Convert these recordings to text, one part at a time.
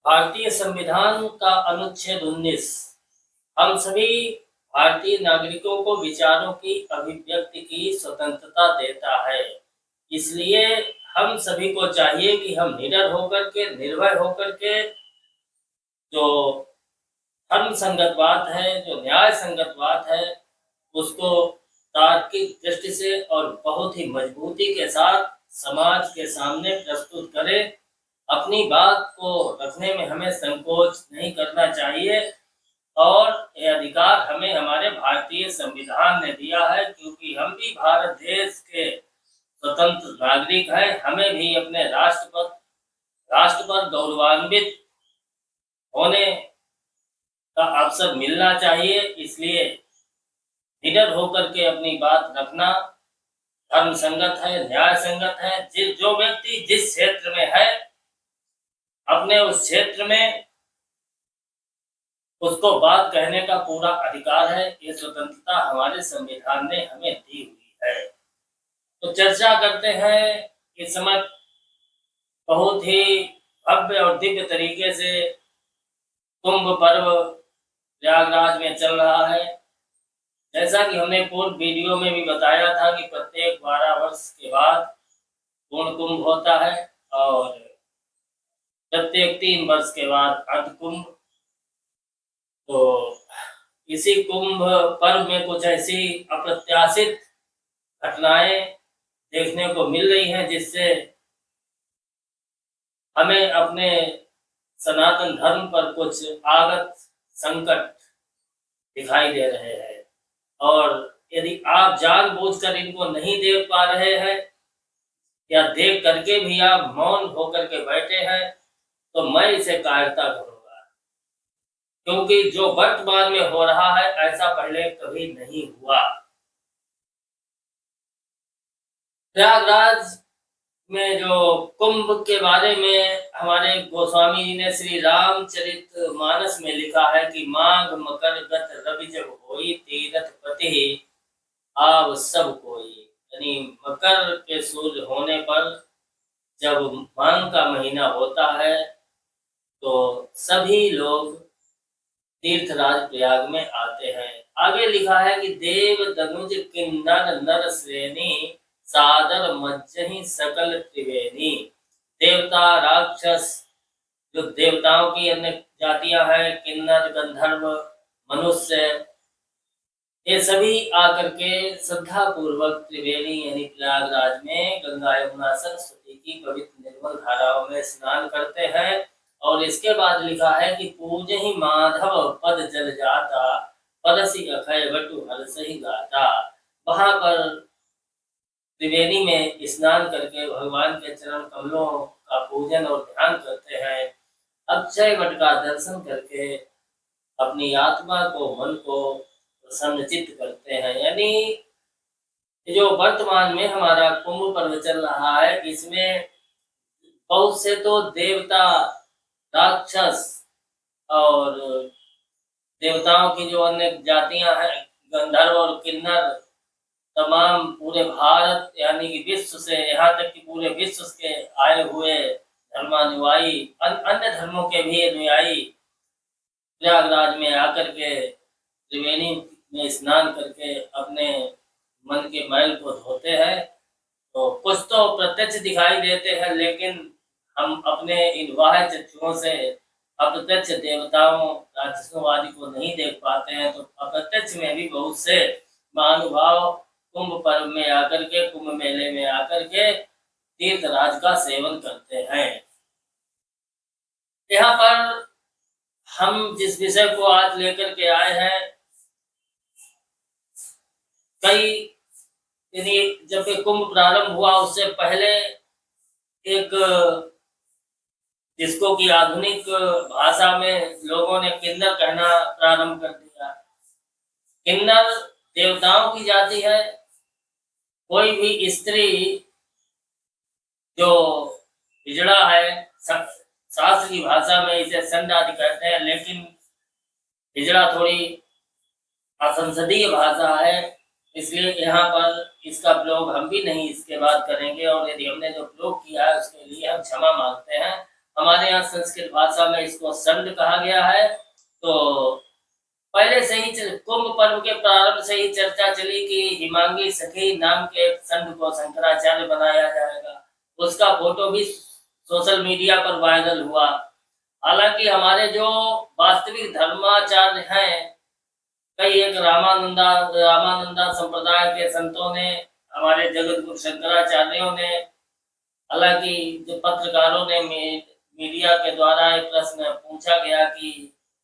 भारतीय संविधान का अनुच्छेद 19 हम सभी भारतीय नागरिकों को विचारों की अभिव्यक्ति की स्वतंत्रता देता है। इसलिए हम सभी को चाहिए कि हम निडर होकर के, निर्भय होकर के, जो धर्म संगत बात है, जो न्याय संगत बात है, उसको तार्किक दृष्टि से और बहुत ही मजबूती के साथ समाज के सामने प्रस्तुत करें। अपनी बात को रखने में हमें संकोच नहीं करना चाहिए और ये अधिकार हमें हमारे भारतीय संविधान ने दिया है, क्योंकि हम भी भारत देश के स्वतंत्र नागरिक हैं। हमें भी अपने राष्ट्र पर गौरवान्वित होने का अवसर मिलना चाहिए। इसलिए निडर होकर के अपनी बात रखना धर्म संगत है, न्याय संगत है। जो व्यक्ति जिस क्षेत्र में है, अपने उस क्षेत्र में उसको बात कहने का पूरा अधिकार है। ये स्वतंत्रता हमारे संविधान ने हमें दी हुई है। तो चर्चा करते हैं। इस समय बहुत ही भव्य और दिव्य तरीके से कुंभ पर्व प्रयागराज में चल रहा है। जैसा कि हमने पूर्व वीडियो में भी बताया था कि प्रत्येक 12 वर्ष के बाद पूर्ण कुंभ होता है और प्रत्येक 3 वर्ष के बाद अर्ध कुंभ। तो इसी कुंभ पर्व में कुछ ऐसी अप्रत्याशित घटनाएं देखने को मिल रही हैं, जिससे हमें अपने सनातन धर्म पर कुछ आगत संकट दिखाई दे रहे हैं। और यदि आप जानबूझकर इनको नहीं देख पा रहे हैं या देख करके भी आप मौन होकर के बैठे हैं, तो मैं इसे कायरता करूंगा, क्योंकि जो वर्तमान में हो रहा है ऐसा पहले कभी नहीं हुआ। प्रयागराज में जो कुंभ के बारे में हमारे गोस्वामी जी ने श्री रामचरितमानस में लिखा है कि माघ मकर गत रवि जब होई तीरथ पति आव सब कोई। यानी मकर के सूर्य होने पर जब माघ का महीना होता है तो सभी लोग तीर्थराज प्रयाग में आते हैं। आगे लिखा है कि देव दनुज किन्नर नर श्रेणी सादर मज्जहि सकल त्रिवेणी। देवता राक्षस, जो देवताओं की अन्य जातियां हैं, किन्नर गंधर्व मनुष्य, ये सभी आकर के श्रद्धा पूर्वक त्रिवेणी यानी प्रयागराज में गंगा यमुना सरस्वती की पवित्र निर्मल धाराओं में स्नान करते हैं। और इसके बाद लिखा है कि पूजहि माधव पद जल जाता पदसी अखय वटु हरसहि गाता। वहां पर त्रिवेणी में स्नान करके भगवान के चरण कमलों का पूजन और ध्यान करते हैं। अक्षय वट का दर्शन करके अपनी आत्मा को, मन को प्रसन्नचित्त करते हैं। यानी जो वर्तमान में हमारा कुंभ पर्व चल रहा है, इसमें बहुत से तो देवता, राक्षस और देवताओं की जो अन्य जातियां हैं, गंधर्व और किन्नर, तमाम पूरे भारत यानी कि विश्व से, यहाँ तक कि पूरे विश्व के आए हुए धर्मानुयायी, अन्य धर्मों के भी अनुयायी प्रयागराज में आकर के त्रिवेणी में स्नान करके अपने मन के मैल को धोते हैं। तो कुछ तो प्रत्यक्ष दिखाई देते हैं, लेकिन हम अपने इन बाह्य चक्षुओं से अप्रत्यक्ष देवताओं, राक्षसों आदि को नहीं देख पाते हैं। तो अप्रत्यक्ष में भी बहुत से महानुभाव कुंभ पर्व में आकर के, कुंभ मेले में आकर के तीर्थराज का सेवन करते हैं। यहाँ पर हम जिस विषय को आज लेकर के आए हैं, कई यानी जब कुंभ प्रारंभ हुआ उससे पहले एक, जिसको कि आधुनिक भाषा में लोगों ने किन्नर कहना प्रारंभ कर दिया। किन्नर देवताओं की जाति है। कोई भी स्त्री जो हिजड़ा है, शास्त्र की भाषा में इसे संड आदि कहते हैं, लेकिन हिजड़ा थोड़ी असंसदीय भाषा है, इसलिए यहाँ पर इसका प्रयोग हम भी नहीं इसके बाद करेंगे। और यदि हमने जो प्रयोग किया है उसके लिए हम क्षमा मांगते हैं। हमारे यहाँ संस्कृत भाषा में इसको संड कहा गया है। तो पहले से ही कुंभ पर्व के प्रारंभ से ही चर्चा चली कि हिमांगी सखी नाम के एक संत को शंकराचार्य बनाया जाएगा। उसका फोटो भी सोशल मीडिया पर वायरल हुआ। हालांकि हमारे जो वास्तविक धर्माचार्य हैं, कई एक रामानंदा संप्रदाय के संतों ने, हमारे जगत गुरु शंकराचार्यों ने, हालांकि जो पत्रकारों ने मीडिया के द्वारा एक प्रश्न पूछा गया कि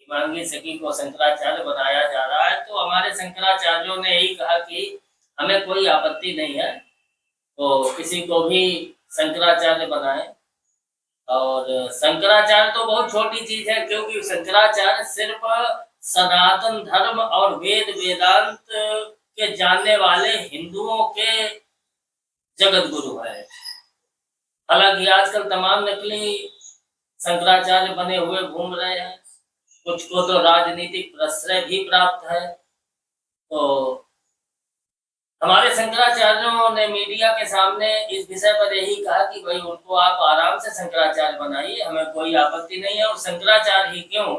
हिमांगी सखी को शंकराचार्य बनाया जा रहा है, तो हमारे शंकराचार्यों ने यही कहा कि हमें कोई आपत्ति नहीं है, तो किसी को भी शंकराचार्य बनाए। और शंकराचार्य तो बहुत छोटी चीज है, क्योंकि शंकराचार्य सिर्फ सनातन धर्म और वेद वेदांत के जानने वाले हिंदुओं के जगत गुरु है। हालांकि आजकल तमाम नकली शंकराचार्य बने हुए घूम रहे हैं, कुछ को तो राजनीतिक प्रश्रय भी प्राप्त है। तो हमारे शंकराचार्यों ने मीडिया के सामने इस विषय पर यही कहा कि भाई उनको आप आराम से शंकराचार्य बनाइए, हमें कोई आपत्ति नहीं है। और शंकराचार्य ही क्यों,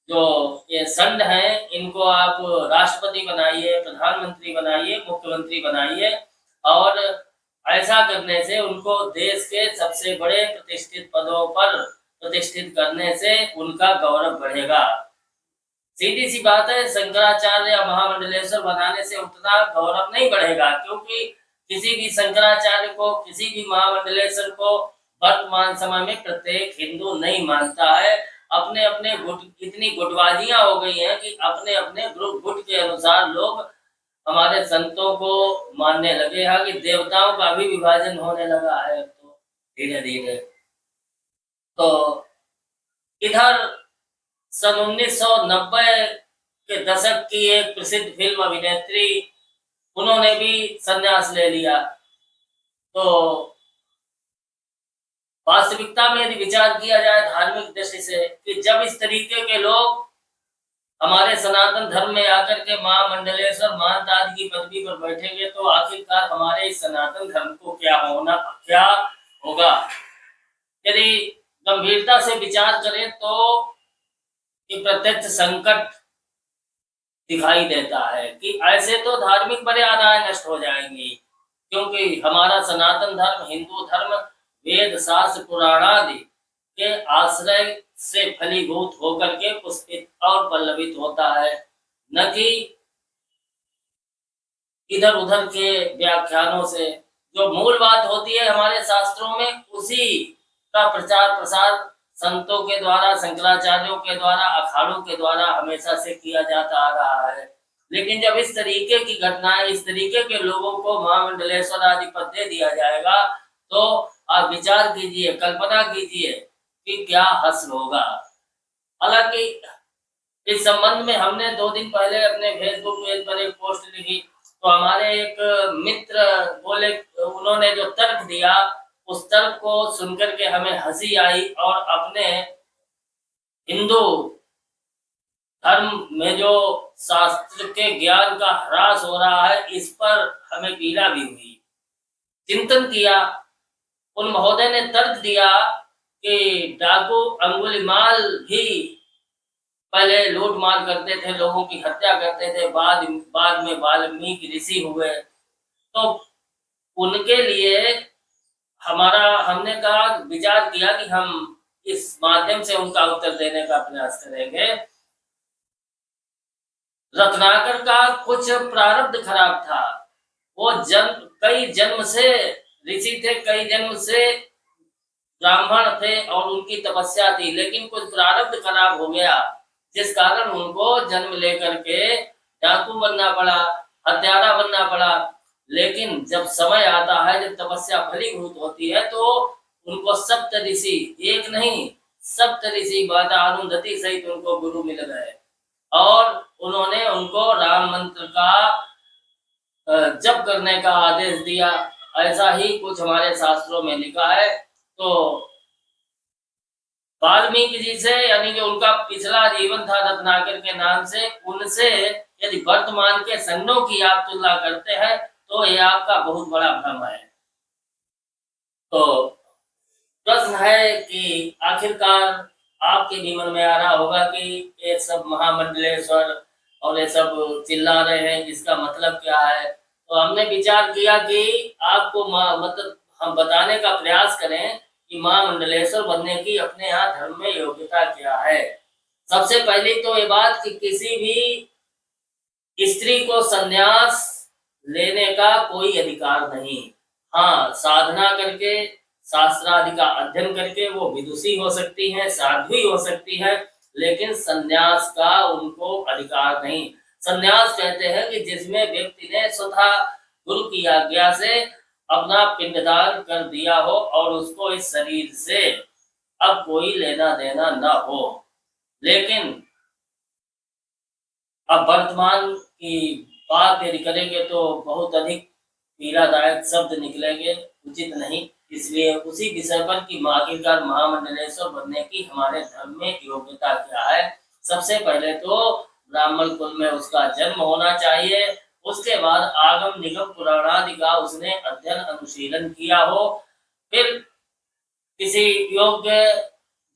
जो ये संत हैं इनको आप राष्ट्रपति बनाइए, प्रधानमंत्री बनाइए, मुख्यमंत्री बनाइए, और ऐसा करने से उनको देश के सबसे बड़े प्रतिष्ठित पदों पर प्रतिष्ठित करने से उनका गौरव बढ़ेगा। सीधी सी बात है, शंकराचार्य या महामंडलेश्वर बनाने से उतना गौरव नहीं बढ़ेगा, क्योंकि किसी भी शंकराचार्य को, किसी भी महामंडलेश्वर को वर्तमान समय में प्रत्येक हिंदू नहीं मानता है। अपने अपने गुट, इतनी गुटबाजियां हो गई हैं कि अपने अपने ग्रुप गुट के अनुसार लोग हमारे संतों को मानने लगे हैं कि देवताओं का भी विभाजन होने लगा है तो धीरे धीरे। तो इधर सन 1990 के दशक की एक प्रसिद्ध फिल्म अभिनेत्री, उन्होंने भी संन्यास ले लिया। तो वास्तविकता में यदि विचार किया जाए धार्मिक दृष्टि से कि जब इस तरीके के लोग हमारे सनातन धर्म में आकर के महामंडलेश्वर महंत आदि की पदवी पर बैठेंगे, तो आखिरकार हमारे इस सनातन धर्म को क्या होगा। यदि गंभीरता से विचार करें तो ये प्रत्यक्ष संकट दिखाई देता है कि ऐसे तो धार्मिक मर्यादाएं नष्ट हो जाएंगी, क्योंकि हमारा सनातन धर्म, हिंदू धर्म वेद शास्त्र पुराण आदि के आश्रय से फलीभूत होकर के पुष्पित और पल्लवित होता है, न कि इधर उधर के व्याख्यानों से। जो मूल बात होती है हमारे शास्त्रों में, उसी का प्रचार प्रसार संतों के द्वारा, शंकराचार्यों के द्वारा, अखाड़ों के द्वारा हमेशा से किया जाता आ रहा है। लेकिन जब इस तरीके की घटनाएं, इस तरीके के लोगों को महामंडलेश्वर आदि पद दे दिया जाएगा, तो आप विचार कीजिए, कल्पना कीजिए कि क्या हश्र होगा। हालांकि इस संबंध में हमने 2 दिन पहले अपने फेसबुक पेज पर एक पोस्ट लिखी, तो हमारे एक मित्र बोले, उन्होंने जो तर्क दिया उस तर्क को सुनकर के हमें हंसी आई, और अपने हिंदू धर्म में जो शास्त्र के ज्ञान का ह्रास हो रहा है, इस पर हमें पीड़ा भी हुई। चिंतन किया, उन महोदय ने तर्क दिया कि डाकू अंगुलीमाल भी पहले लूट मार करते थे, लोगों की हत्या करते थे, बाद में वाल्मीकि ऋषि हुए, तो उनके लिए हमने कहा, विचार किया कि हम इस माध्यम से उनका उत्तर देने का प्रयास करेंगे। रत्नाकर का कुछ प्रारब्ध खराब था, वो कई जन्म से ऋषि थे, कई जन्म से ब्राह्मण थे और उनकी तपस्या थी, लेकिन कुछ प्रारब्ध खराब हो गया, जिस कारण उनको जन्म लेकर के डाकू बनना पड़ा, हत्यारा बनना पड़ा। लेकिन जब समय आता है, जब तपस्या फलीभूत होती है, तो उनको सप्त ऋषि, एक नहीं सप्त ऋषि माता अरुंधति सहित उनको गुरु मिल गए, और उन्होंने उनको राम मंत्र का जप करने का आदेश दिया। ऐसा ही कुछ हमारे शास्त्रों में लिखा है। तो वाल्मीकि जी से, यानी कि उनका पिछला जीवन था रत्नाकर के नाम से, उनसे यदि वर्तमान के सन्नों की आप तुलना करते हैं, तो यह आपका बहुत बड़ा भ्रम है। तो प्रश्न है कि आखिरकार आपके भी मन में आ रहा होगा कि ये सब महामंडलेश्वर और ये सब चिल्ला रहे हैं, इसका मतलब क्या है? तो हमने विचार किया कि आपको मतलब हम बताने का प्रयास करें कि महामंडलेश्वर बनने की अपने यहाँ धर्म में योग्यता क्या है। सबसे पहली तो ये बात कि किसी भी स्त्री को संन्यास लेने का कोई अधिकार नहीं। हाँ, साधना करके, शास्त्रादि का अध्ययन करके वो विदुषी हो सकती हैं, साध्वी हो सकती हैं, लेकिन संन्यास का उनको अधिकार नहीं। संन्यास कहते हैं कि जिसमें व्यक्ति ने स्वतः गुरु की आज्ञा से अपना पिंडदान कर दिया हो और उसको इस शरीर से अब कोई लेना देना न हो। लेकिन अब वर्तमान की बात यदि करेंगे तो बहुत अधिक पीड़ादायक शब्द निकलेंगे, उचित नहीं। इसलिए उसी विषय पर कि आखिरकार महामंडलेश्वर बनने की हमारे धर्म में योग्यता क्या है। सबसे पहले तो ब्राह्मण कुल में उसका जन्म होना चाहिए, उसके बाद आगम निगम पुराण आदि का उसने अध्ययन अनुशीलन किया हो, फिर किसी योग्य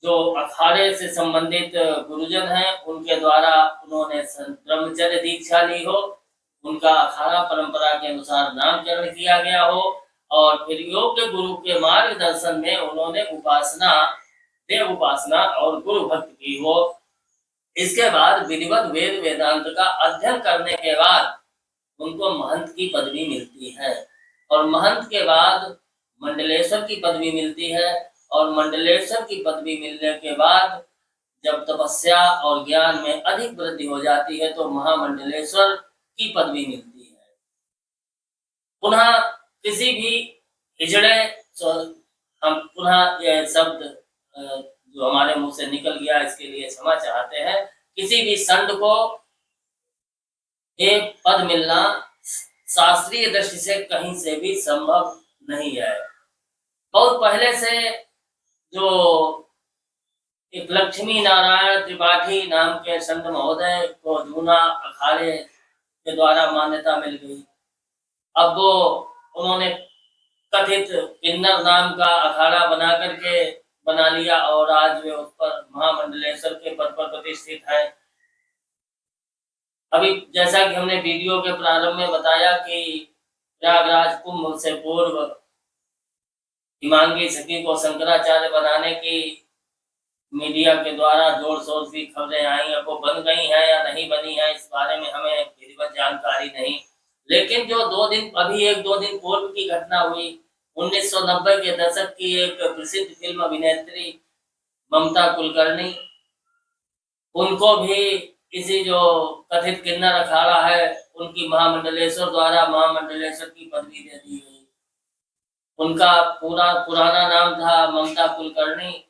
जो अखाड़े से संबंधित गुरुजन हैं उनके द्वारा उन्होंने ब्रह्मचर्य दीक्षा ली हो, उनका अखाड़ा परंपरा के अनुसार नामकरण किया गया हो और फिर योग्य गुरु के मार्गदर्शन में उन्होंने उपासना, देव उपासना और गुरु भक्ति की हो। इसके बाद विधिवत वेद वेदांत का अध्ययन करने के बाद उनको महंत की पदवी मिलती है और महंत के बाद मंडलेश्वर की पदवी मिलती है और मंडलेश्वर की पदवी मिलने के बाद जब तपस्या और ज्ञान में अधिक वृद्धि हो जाती है तो महामंडलेश्वर की पदवी मिलती है। पुनः किसी भी हिजड़े, हम पुनः यह शब्द जो हमारे मुंह से निकल गया इसके लिए क्षमा चाहते हैं, किसी भी संत को एक पद मिलना शास्त्रीय दृष्टि से कहीं से भी संभव नहीं है। बहुत पहले से जो एक लक्ष्मी नारायण त्रिपाठी नाम के संत महोदय को जूना अखाड़े के द्वारा मान्यता मिल गई। अब वो उन्होंने कथित किन्नर नाम का अखाड़ा बना करके बना लिया और आज वे उस पर महामंडलेश्वर के पद पर प्रतिष्ठित है। अभी जैसा कि हमने वीडियो के प्रारंभ में बताया कि प्रयागराज कुंभ से पूर्व हिमांगी सखी को शंकराचार्य बनाने की मीडिया के द्वारा जोर शोर की खबरें आई। अब वो बन गई हैं या नहीं बनी है इस बारे में हमें विधिवत जानकारी नहीं, लेकिन जो अभी एक दो दिन पूर्व की घटना हुई, 1990 के दशक की एक प्रसिद्ध फिल्म अभिनेत्री ममता कुलकर्णी, उनको भी इसी जो कथित किन्नर अखाड़ा है उनकी महामंडलेश्वर द्वारा महामंडलेश्वर की पदवी दे दी गई। उनका पुराना नाम था ममता कुलकर्णी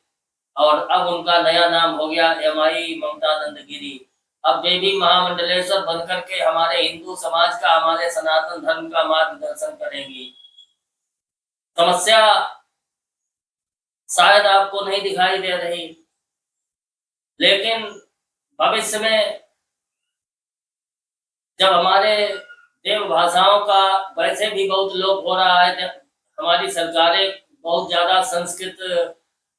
और अब उनका नया नाम हो गया एमआई ममता नंदगिरी। अब वे भी महामंडलेश्वर बनकर के हमारे हिंदू समाज का, हमारे सनातन धर्म का मार्गदर्शन करेंगी। समस्या शायद आपको नहीं दिखाई दे रही, लेकिन भविष्य में जब हमारे देव भाषाओं का वैसे भी बहुत लोप हो रहा है, हमारी सरकारें बहुत ज्यादा संस्कृत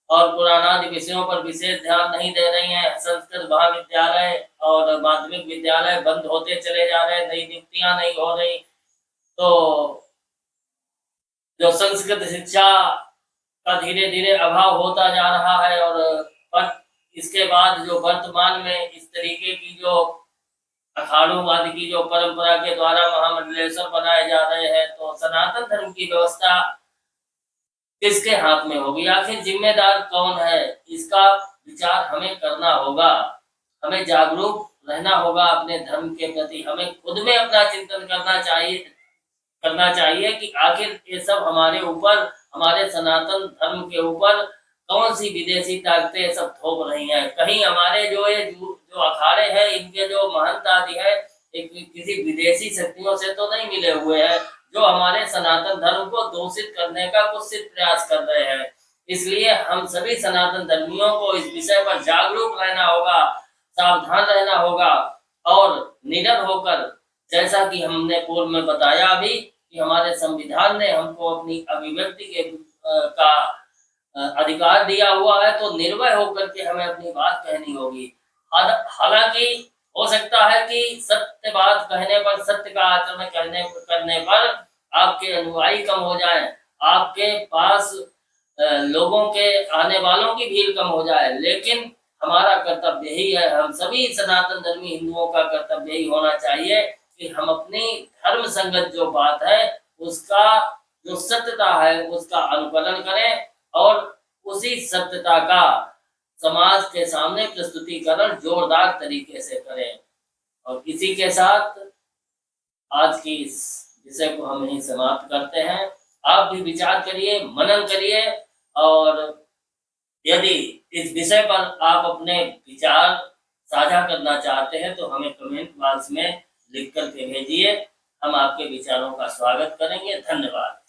और पुराणादि विषयों पर विशेष ध्यान नहीं दे रही हैं, संस्कृत महाविद्यालय और माध्यमिक विद्यालय बंद होते चले जा रहे हैं, नई नियुक्तियां नहीं हो रही, तो जो संस्कृत शिक्षा का धीरे धीरे अभाव होता जा रहा है और इसके बाद जो वर्तमान में इस तरीके की जो अखाड़ों आदि की जो परंपरा के द्वारा महामंडलेश्वर बनाए जा रहे हैं, तो सनातन धर्म की व्यवस्था किसके हाथ में होगी? आखिर जिम्मेदार कौन है? इसका विचार हमें करना होगा, हमें जागरूक रहना होगा अपने धर्म के प्रति, हमें खुद में अपना चिंतन करना चाहिए कि आखिर ये सब हमारे ऊपर, हमारे सनातन धर्म के ऊपर कौन सी विदेशी ताकतें सब थोप रही हैं। कहीं हमारे जो अखाड़े हैं, इनके जो महंत आदि है किसी विदेशी शक्तियों से तो नहीं मिले हुए हैं जो हमारे सनातन धर्म को दूषित करने का कुत्सित प्रयास कर रहे हैं। इसलिए हम सभी सनातन धर्मियों को इस विषय पर जागरूक रहना होगा, सावधान रहना होगा और निडर होकर, जैसा कि हमने पूर्व में बताया अभी कि हमारे संविधान ने हमको अपनी अभिव्यक्ति का अधिकार दिया हुआ है, तो निर्भय होकर के हमें अपनी बात कहनी होगी। हालाँकि हो सकता है कि सत्य बात कहने पर, सत्य का आचरण करने पर आपके अनुयायी कम हो जाएँ, आपके पास लोगों के आने वालों की भीड़ कम हो जाए, लेकिन हमारा कर्तव्य यही है, हम सभी सनातन धर्मी हिंदुओं का कर्तव्य यही होना चाहिए कि हम अपनी धर्म संगत जो बात है, उसका जो सत्यता है, उसका अनुपालन करें और उसी सत्यता का समाज के सामने प्रस्तुतिकरण जोरदार तरीके से करें। और इसी के साथ आज की इस विषय को हम यहीं समाप्त करते हैं। आप भी विचार करिए, मनन करिए और यदि इस विषय पर आप अपने विचार साझा करना चाहते हैं तो हमें कमेंट बॉक्स में लिख कर के भेजिए। हम आपके विचारों का स्वागत करेंगे। धन्यवाद।